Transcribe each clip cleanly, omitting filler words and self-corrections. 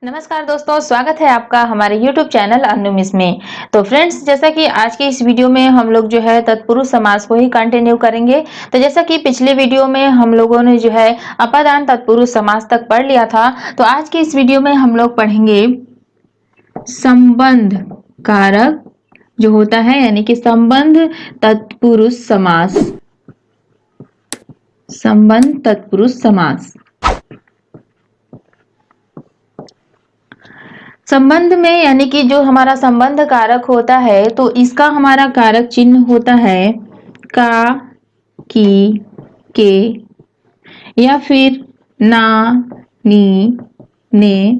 नमस्कार दोस्तों, स्वागत है आपका हमारे YouTube चैनल अनु मिस में। तो फ्रेंड्स, जैसा कि आज के इस वीडियो में हम लोग जो है तत्पुरुष समास को ही कंटिन्यू करेंगे। तो जैसा कि पिछले वीडियो में हम लोगों ने जो है अपादान तत्पुरुष समास तक पढ़ लिया था, तो आज के इस वीडियो में हम लोग पढ़ेंगे संबंध कारक जो होता है, यानी कि संबंध तत्पुरुष समास। संबंध तत्पुरुष समास। संबंध में यानी कि जो हमारा संबंध कारक होता है, तो इसका हमारा कारक चिन्ह होता है का, की, के या फिर ना, नी, ने।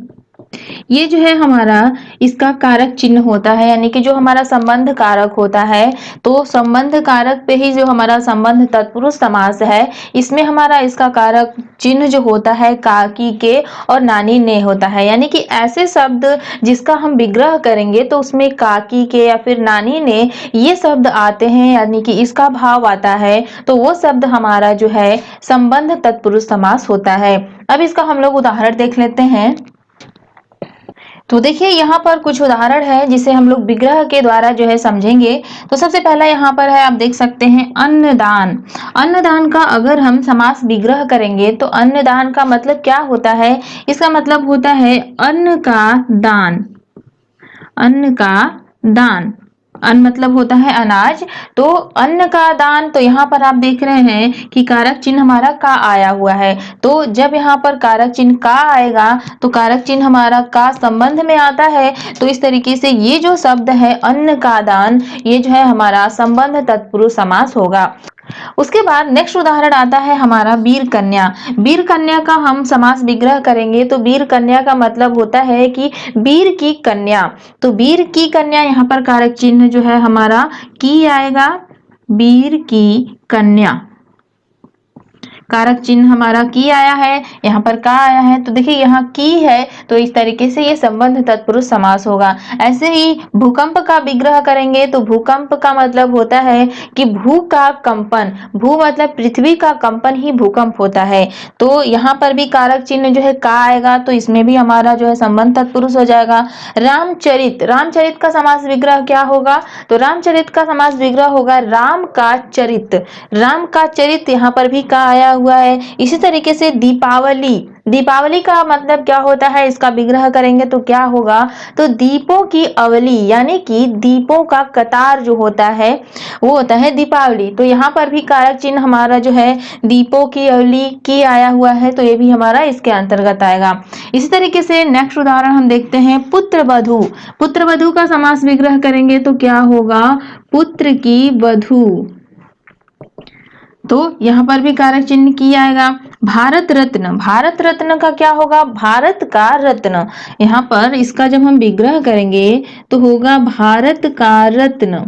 ये जो है हमारा इसका कारक चिन्ह होता है, यानी कि जो हमारा संबंध कारक होता है, तो संबंध कारक पे ही जो हमारा संबंध तत्पुरुष समास है, इसमें हमारा इसका कारक चिन्ह जो होता है का, की, के और नानी, ने होता है। यानी कि ऐसे शब्द जिसका हम विग्रह करेंगे तो उसमें का, की, के या फिर नानी, ने ये शब्द आते हैं, यानी कि इसका भाव आता है, तो वो शब्द हमारा जो है संबंध तत्पुरुष समास होता है। अब इसका हम लोग उदाहरण देख लेते हैं। तो देखिए यहाँ पर कुछ उदाहरण है जिसे हम लोग विग्रह के द्वारा जो है समझेंगे। तो सबसे पहला यहाँ पर है, आप देख सकते हैं अन्नदान। अन्नदान का अगर हम समास विग्रह करेंगे तो अन्नदान का मतलब क्या होता है? इसका मतलब होता है अन्न का दान। अन्न का दान, अन्न मतलब होता है अनाज, तो अन्न का दान। तो यहाँ पर आप देख रहे हैं कि कारक चिन्ह हमारा का आया हुआ है। तो जब यहाँ पर कारक चिन्ह का आएगा तो कारक चिन्ह हमारा का संबंध में आता है। तो इस तरीके से ये जो शब्द है अन्न का दान, ये जो है हमारा संबंध तत्पुरुष समास होगा। उसके बाद नेक्स्ट उदाहरण आता है हमारा वीर कन्या। वीर कन्या का हम समास विग्रह करेंगे तो वीर कन्या का मतलब होता है कि वीर की कन्या। तो वीर की कन्या, यहाँ पर कारक चिन्ह जो है हमारा की आएगा। वीर की कन्या, कारक चिन्ह हमारा की आया है, यहाँ पर का आया है, तो देखिए यहाँ की है, तो इस तरीके से ये संबंध तत्पुरुष समास होगा। ऐसे ही भूकंप का विग्रह करेंगे तो भूकंप का मतलब होता है कि भू का कंपन। भू मतलब पृथ्वी का कंपन ही भूकंप होता है। तो यहाँ पर भी कारक चिन्ह जो है का आएगा, तो इसमें भी हमारा जो है संबंध तत्पुरुष हो जाएगा। रामचरित, रामचरित का समास विग्रह क्या होगा? तो रामचरित का समास विग्रह होगा राम का चरित। राम का चरित, यहाँ पर भी का आया हुआ है। इसी तरीके से दीपावली, दीपावली का मतलब क्या होता है? इसका विग्रह करेंगे तो क्या होगा? तो दीपों की अवली, यानी कि दीपों का कतार जो होता है वो होता है दीपावली। तो यहाँ पर भी कारक चिन्ह हमारा जो है दीपों की अवली की आया हुआ है, तो ये भी हमारा इसके अंतर्गत आएगा। इसी तरीके से नेक्स्ट उदाहरण हम देखते हैं पुत्र वधू। पुत्र वधू का समास विग्रह करेंगे तो क्या होगा? पुत्र की वधू। तो यहाँ पर भी कारक चिन्ह की आएगा। भारत रत्न, भारत रत्न का क्या होगा? भारत का रत्न। यहाँ पर इसका जब हम विग्रह करेंगे तो होगा भारत का रत्न।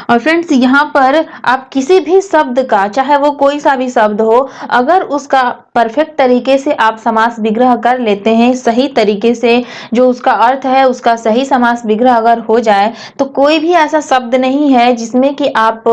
और फ्रेंड्स, यहाँ पर आप किसी भी शब्द का, चाहे वो कोई सा भी शब्द हो, अगर उसका परफेक्ट तरीके से आप समास विग्रह कर लेते हैं, सही तरीके से जो उसका अर्थ है उसका सही समास विग्रह अगर हो जाए, तो कोई भी ऐसा शब्द नहीं है जिसमें कि आप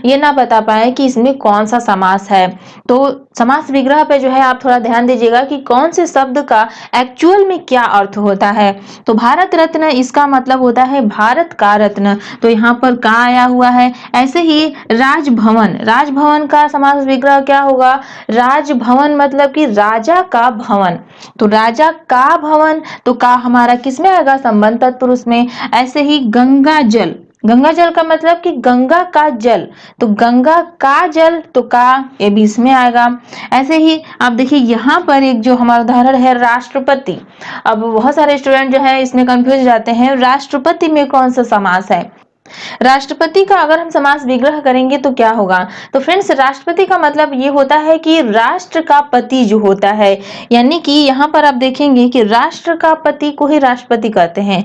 ये ना बता पाए कि इसमें कौन सा समास है। तो समास विग्रह पे जो है आप थोड़ा ध्यान दीजिएगा कि कौन से शब्द का एक्चुअल में क्या अर्थ होता है। तो भारत रत्न, इसका मतलब होता है भारत का रत्न, तो यहाँ पर का आया हुआ है। ऐसे ही राजभवन, राजभवन का समास विग्रह क्या होगा? राजभवन मतलब कि राजा का भवन। तो राजा का भवन, तो का हमारा किसमें आएगा? संबंध तत्पुरुष में। ऐसे ही गंगा जल, गंगा जल का मतलब कि गंगा का जल, तो गंगा का जल, तो का ये भी इसमें आएगा। ऐसे ही आप देखिए यहाँ पर एक जो हमारा उदाहरण है राष्ट्रपति। अब बहुत सारे स्टूडेंट जो है इसमें कंफ्यूज हो जाते हैं, राष्ट्रपति में कौन सा समास है? राष्ट्रपति का अगर हम समास विग्रह करेंगे तो क्या होगा? तो फ्रेंड्स, राष्ट्रपति का मतलब ये होता है कि राष्ट्र का पति जो होता है, यानी कि यहाँ पर आप देखेंगे कि राष्ट्र का पति को ही राष्ट्रपति कहते हैं।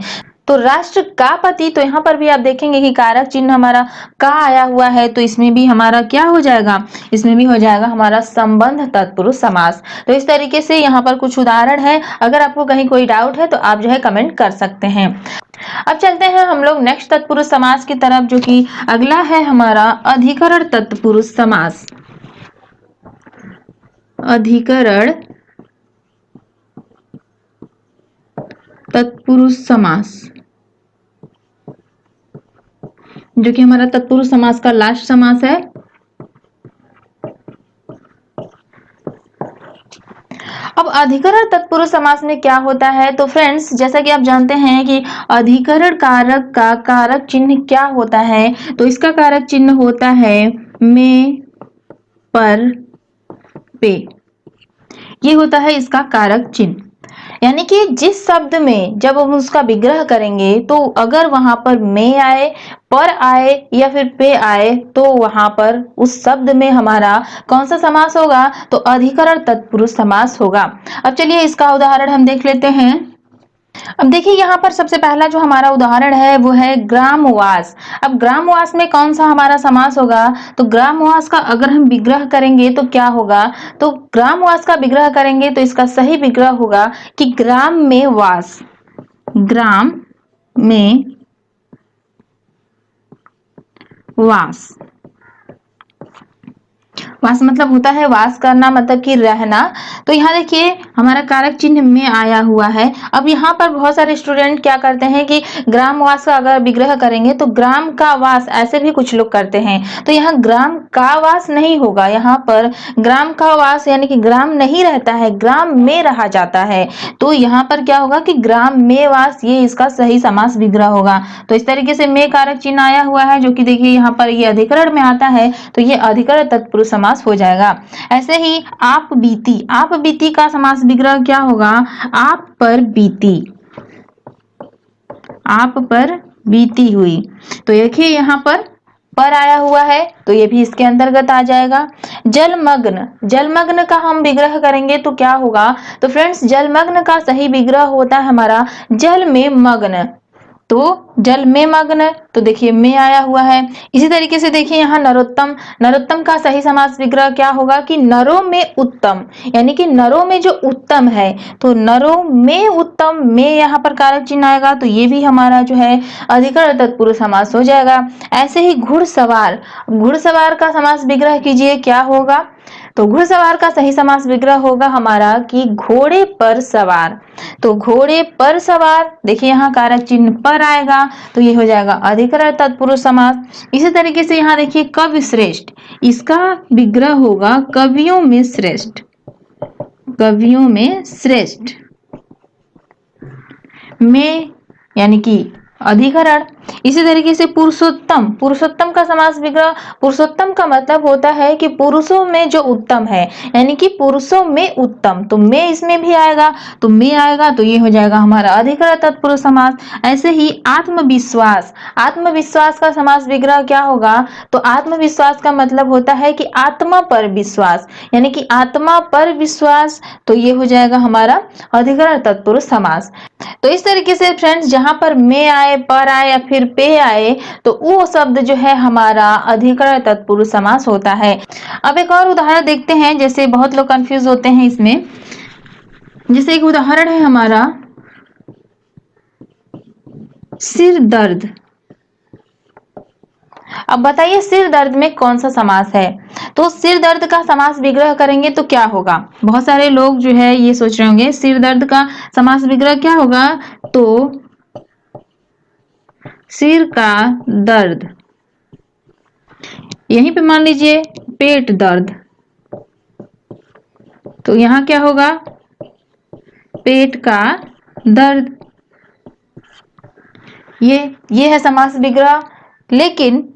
तो राष्ट्र का पति, तो यहाँ पर भी आप देखेंगे कि कारक चिन्ह हमारा का आया हुआ है, तो इसमें भी हमारा क्या हो जाएगा? इसमें भी हो जाएगा हमारा संबंध तत्पुरुष समास। तो इस तरीके से यहाँ पर कुछ उदाहरण है। अगर आपको कहीं कोई डाउट है तो आप जो है कमेंट कर सकते हैं। अब चलते हैं हम लोग नेक्स्ट तत्पुरुष समास की तरफ, जो कि अगला है हमारा अधिकरण तत्पुरुष समास। अधिकरण तत्पुरुष समास, जो कि हमारा तत्पुरुष समास का लास्ट समास है। अब अधिकरण तत्पुरुष समास में क्या होता है, तो फ्रेंड्स जैसा कि आप जानते हैं कि अधिकरण कारक का कारक चिन्ह क्या होता है, तो इसका कारक चिन्ह होता है में, पर, पे। ये होता है इसका कारक चिन्ह। यानी कि जिस शब्द में जब हम उसका विग्रह करेंगे तो अगर वहां पर में आए, पर आए या फिर पे आए तो वहां पर उस शब्द में हमारा कौन सा समास होगा, तो अधिकरण तत्पुरुष समास होगा। अब चलिए इसका उदाहरण हम देख लेते हैं। अब देखिए यहाँ पर सबसे पहला जो हमारा उदाहरण है वो है ग्रामवास। अब ग्रामवास में कौन सा हमारा समास होगा, तो ग्रामवास का अगर हम विग्रह करेंगे तो क्या होगा, तो ग्रामवास का विग्रह करेंगे तो इसका सही विग्रह होगा कि ग्राम में वास। ग्राम में वास, वास मतलब होता है वास करना, मतलब कि रहना। तो यहाँ देखिए हमारा कारक चिन्ह में आया हुआ है। अब यहाँ पर बहुत सारे स्टूडेंट क्या करते हैं कि ग्रामवास का अगर विग्रह करेंगे तो ग्राम का वास, ऐसे भी कुछ लोग करते हैं। तो यहाँ ग्राम का वास नहीं होगा, यहाँ पर ग्राम का वास यानी कि ग्राम नहीं रहता है, ग्राम में रहा जाता है। तो यहाँ पर क्या होगा कि ग्राम में वास, ये इसका सही समास विग्रह होगा। तो इस तरीके से में कारक चिन्ह आया हुआ है, जो कि देखिए यहाँ पर ये अधिकरण में आता है, तो ये अधिकरण तत्पुरुष समास हो जाएगा। ऐसे ही आप बीती, आप बीती का समास विग्रह क्या होगा, आप पर बीती, आप पर बीती हुई। तो देखिए यहाँ पर आया हुआ है तो ये भी इसके अंतर्गत आ जाएगा। जलमग्न, जलमग्न का हम विग्रह करेंगे तो क्या होगा, तो फ्रेंड्स जलमग्न का सही विग्रह होता है हमारा जल में मग्न। तो जल में मग्न, तो देखिए में आया हुआ है। इसी तरीके से देखिए यहाँ नरोत्तम, नरोत्तम का सही समास विग्रह क्या होगा कि नरों में उत्तम, यानी कि नरों में जो उत्तम है, तो नरों में उत्तम, में यहाँ पर कारक चिन्ह आएगा, तो ये भी हमारा जो है अधिकरण तत्पुरुष समास हो जाएगा। ऐसे ही घुड़सवार, घुड़सवार का समास विग्रह कीजिए क्या होगा, तो घुड़सवार का सही समास विग्रह होगा हमारा कि घोड़े पर सवार। तो घोड़े पर सवार, देखिए यहाँ कारक चिन्ह पर आएगा तो ये हो जाएगा अधिकरण तत्पुरुष समास। इसी तरीके से यहाँ देखिए कवि श्रेष्ठ, इसका विग्रह होगा कवियों में श्रेष्ठ, कवियों में श्रेष्ठ, में यानी कि अधिकरण। इसी तरीके से पुरुषोत्तम, पुरुषोत्तम का समास विग्रह, पुरुषोत्तम का मतलब होता है कि पुरुषों में जो उत्तम है, यानी कि पुरुषों में उत्तम, तो में इसमें भी आएगा, तो में आएगा तो ये हो जाएगा हमारा अधिकरण तत्पुरुष समास। ऐसे ही आत्मविश्वास, आत्मविश्वास का समास विग्रह क्या होगा, तो आत्मविश्वास का मतलब होता है कि आत्मा पर विश्वास, यानी कि आत्मा पर विश्वास, तो ये हो जाएगा हमारा अधिकरण तत्पुरुष समास। तो इस तरीके से फ्रेंड्स जहां पर में आए, पर आए या फिर पे आए, तो वो शब्द जो है हमारा अधिकरण तत्पुरुष समास होता है। अब एक और उदाहरण देखते हैं, जैसे बहुत लोग कंफ्यूज होते हैं इसमें। जैसे एक उदाहरण है हमारा सिर दर्द। अब बताइए सिर दर्द में कौन सा समास है, तो सिर दर्द का समास विग्रह करेंगे तो क्या होगा, बहुत सारे लोग जो है ये सोच रहे होंगे सिर दर्द का समास विग्रह क्या होगा, तो सिर का दर्द, यहीं पे मान लीजिए पेट दर्द, तो यहां क्या होगा पेट का दर्द। ये है समास विग्रह। लेकिन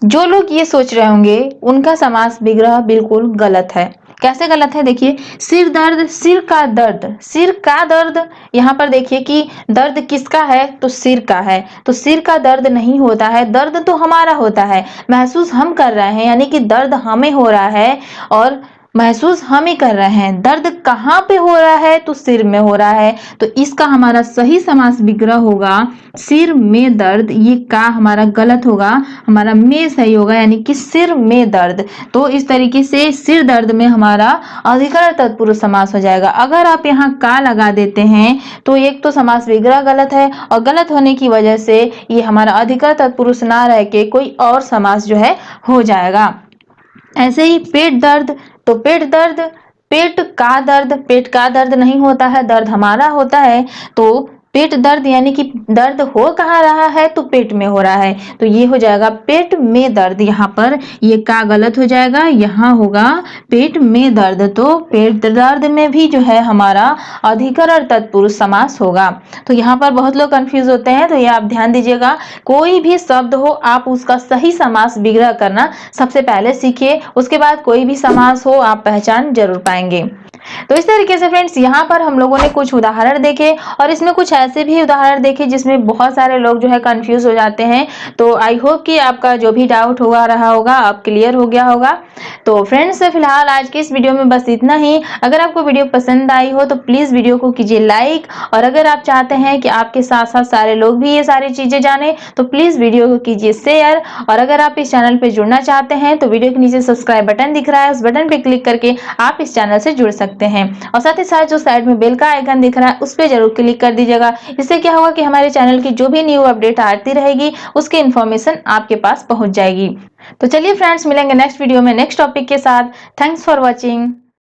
जो लोग ये सोच रहे होंगे उनका समास विग्रह बिल्कुल गलत है। कैसे गलत है, देखिए सिर दर्द, सिर का दर्द, सिर का दर्द, यहाँ पर देखिए कि दर्द किसका है, तो सिर का है, तो सिर का दर्द नहीं होता है, दर्द तो हमारा होता है, महसूस हम कर रहे हैं, यानी कि दर्द हमें हो रहा है और महसूस हम ही कर रहे हैं। दर्द कहाँ पे हो रहा है, तो सिर में हो रहा है, तो इसका हमारा सही समास विग्रह होगा सिर में दर्द। ये का हमारा गलत होगा, हमारा में सही होगा, यानी कि सिर में दर्द। तो इस तरीके से सिर दर्द में हमारा अधिकरण तत्पुरुष समास हो जाएगा। अगर आप यहाँ का लगा देते हैं तो एक तो समास विग्रह गलत है, और गलत होने की वजह से ये हमारा अधिकरण तत्पुरुष ना रह के कोई और समास जो है हो जाएगा। ऐसे ही पेट दर्द, तो पेट दर्द, पेट का दर्द नहीं होता है, दर्द हमारा होता है, तो पेट दर्द यानी कि दर्द हो कहाँ रहा है, तो पेट में हो रहा है, तो ये हो जाएगा पेट में दर्द। यहाँ पर ये का गलत हो जाएगा, यहाँ होगा पेट में दर्द। तो पेट दर्द में भी जो है हमारा अधिकरण तत्पुरुष समास होगा। तो यहाँ पर बहुत लोग कंफ्यूज होते हैं, तो ये आप ध्यान दीजिएगा, कोई भी शब्द हो आप उसका सही समास विग्रह करना सबसे पहले सीखिए, उसके बाद कोई भी समास हो आप पहचान जरूर पाएंगे। तो इस तरीके से फ्रेंड्स यहाँ पर हम लोगों ने कुछ उदाहरण देखे और इसमें कुछ ऐसे भी उदाहरण देखे जिसमें बहुत सारे लोग जो है कंफ्यूज हो जाते हैं। तो आई होप कि आपका जो भी डाउट हुआ रहा होगा अब क्लियर हो गया होगा। तो फ्रेंड्स फिलहाल आज की इस वीडियो में बस इतना ही। अगर आपको वीडियो पसंद आई हो तो प्लीज वीडियो को कीजिए लाइक, और अगर आप चाहते हैं कि आपके साथ साथ सारे लोग भी ये सारी चीजें जाने तो प्लीज वीडियो को कीजिए शेयर। और अगर आप इस चैनल पे जुड़ना चाहते हैं तो वीडियो के नीचे सब्सक्राइब बटन दिख रहा है, उस बटन पे क्लिक करके आप इस चैनल से जुड़ सकते हैं। और साथ ही साथ जो साइड में बेल का आइकन दिख रहा है उस पर जरूर क्लिक कर दीजिएगा। इससे क्या होगा कि हमारे चैनल की जो भी न्यू अपडेट आती रहेगी उसकी इन्फॉर्मेशन आपके पास पहुंच जाएगी। तो चलिए फ्रेंड्स मिलेंगे नेक्स्ट वीडियो में नेक्स्ट टॉपिक के साथ। Thanks for watching.